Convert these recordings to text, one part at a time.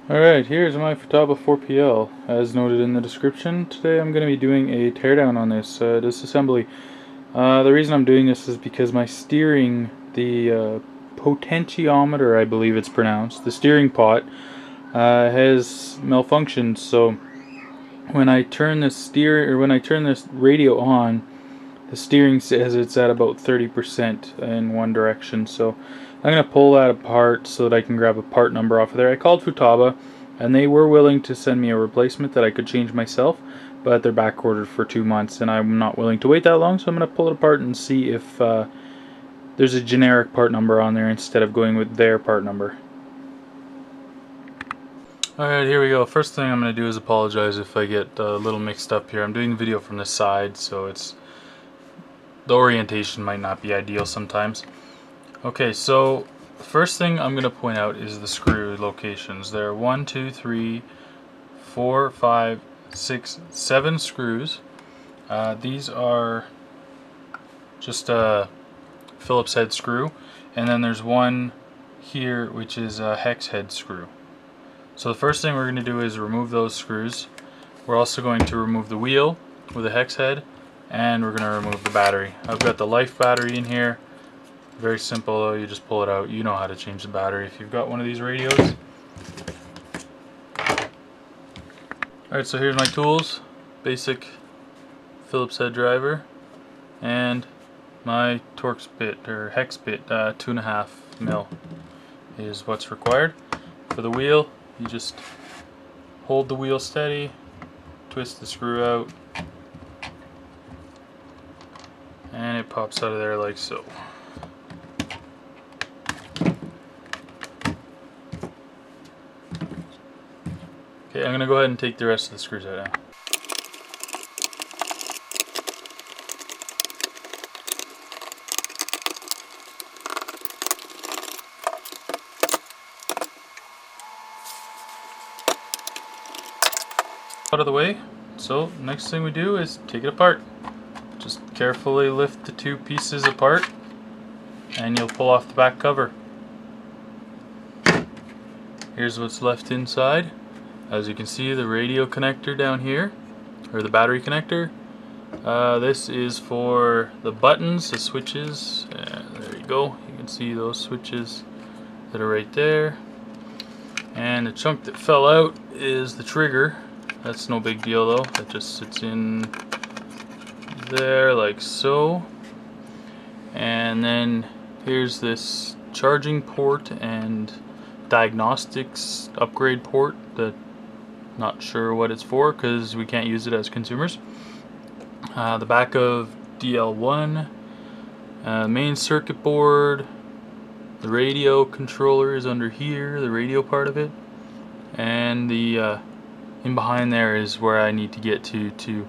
Alright, here's my Futaba 4PL. As noted in the description, today I'm going to be doing a teardown on this disassembly. The reason I'm doing this is because my steering, the potentiometer, I believe it's pronounced, the steering pot, has malfunctioned. So when I turn this radio on, the steering says it's at about 30% in one direction. So I'm going to pull that apart so that I can grab a part number off of there. I called Futaba and they were willing to send me a replacement that I could change myself, but they're back ordered for 2 months and I'm not willing to wait that long, so I'm going to pull it apart and see if there's a generic part number on there instead of going with their part number. Alright, here we go. First thing I'm going to do is apologize if I get a little mixed up here. I'm doing the video from the side, so the orientation might not be ideal sometimes. Okay, so the first thing I'm going to point out is the screw locations. There are 1, 2, 3, 4, 5, 6, 7 screws. These are just a Phillips head screw, and then there's one here which is a hex head screw. So the first thing we're going to do is remove those screws. We're also going to remove the wheel with a hex head, and we're going to remove the battery. I've got the life battery in here. Very simple though, you just pull it out. You know how to change the battery if you've got one of these radios. Alright, so here's my tools. Basic Phillips head driver and my Torx bit, or hex bit, 2.5 mil is what's required. For the wheel, you just hold the wheel steady, twist the screw out, and it pops out of there like so. Okay, I'm going to go ahead and take the rest of the screws out now. Out of the way. So next thing we do is take it apart. Just carefully lift the two pieces apart and you'll pull off the back cover. Here's what's left inside. As you can see, the radio connector down here, or the battery connector. This is for the buttons, the switches. There you go. You can see those switches that are right there. And the chunk that fell out is the trigger. That's no big deal though. That just sits in there like so. And then here's this charging port and diagnostics upgrade port that not sure what it's for because we can't use it as consumers. The back of DL1, main circuit board, the radio controller is under here, the radio part of it, and the in behind there is where I need to get to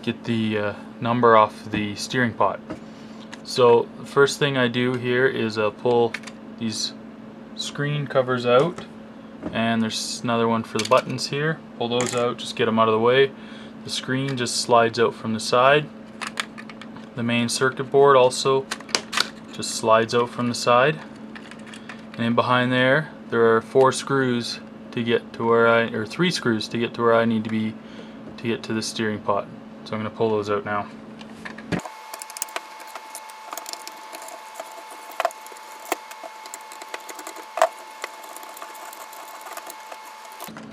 get the number off the steering pot. So the first thing I do here is pull these screen covers out, and there's another one for the buttons here. Pull those out, just get them out of the way. The screen just slides out from the side. The main circuit board also just slides out from the side. And in behind there are 4 screws to get to where or 3 screws to get to where I need to be to get to the steering pot. So I'm going to pull those out now.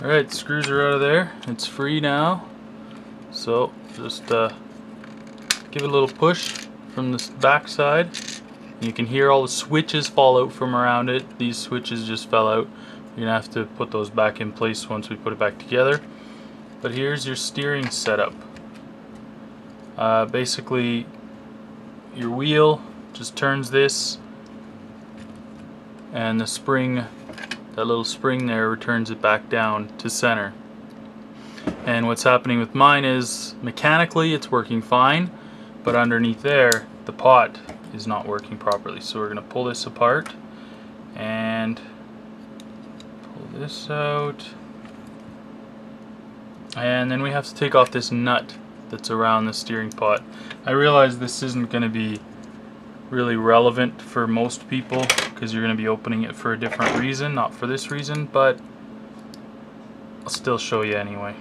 Alright, the screws are out of there. It's free now. So just give it a little push from the back side. You can hear all the switches fall out from around it. These switches just fell out. You're gonna have to put those back in place once we put it back together. But here's your steering setup. Basically, your wheel just turns this, and the spring, that little spring there, returns it back down to center. And what's happening with mine is mechanically it's working fine, but underneath there the pot is not working properly. So we're going to pull this apart and pull this out, and then we have to take off this nut that's around the steering pot. I realize this isn't going to be really relevant for most people because you're going to be opening it for a different reason, not for this reason, but I'll still show you anyway.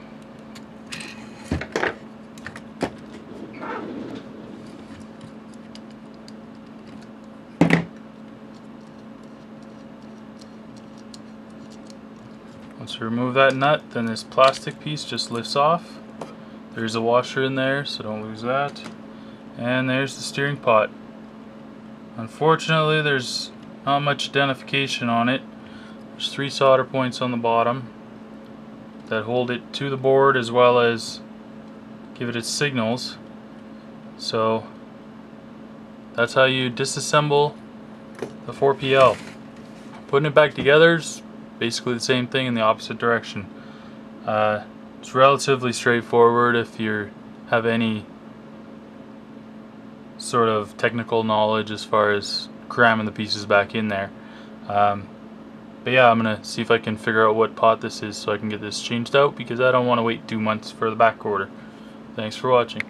Once you remove that nut, then this plastic piece just lifts off. There's a washer in there, so don't lose that. And there's the steering pot. Unfortunately, there's not much identification on it. There's 3 solder points on the bottom that hold it to the board as well as give it its signals. So that's how you disassemble the 4PL. Putting it back together is basically the same thing in the opposite direction. It's relatively straightforward if you have any sort of technical knowledge as far as cramming the pieces back in there. But yeah, I'm gonna see if I can figure out what pot this is so I can get this changed out, because I don't want to wait 2 months for the back order. Thanks for watching.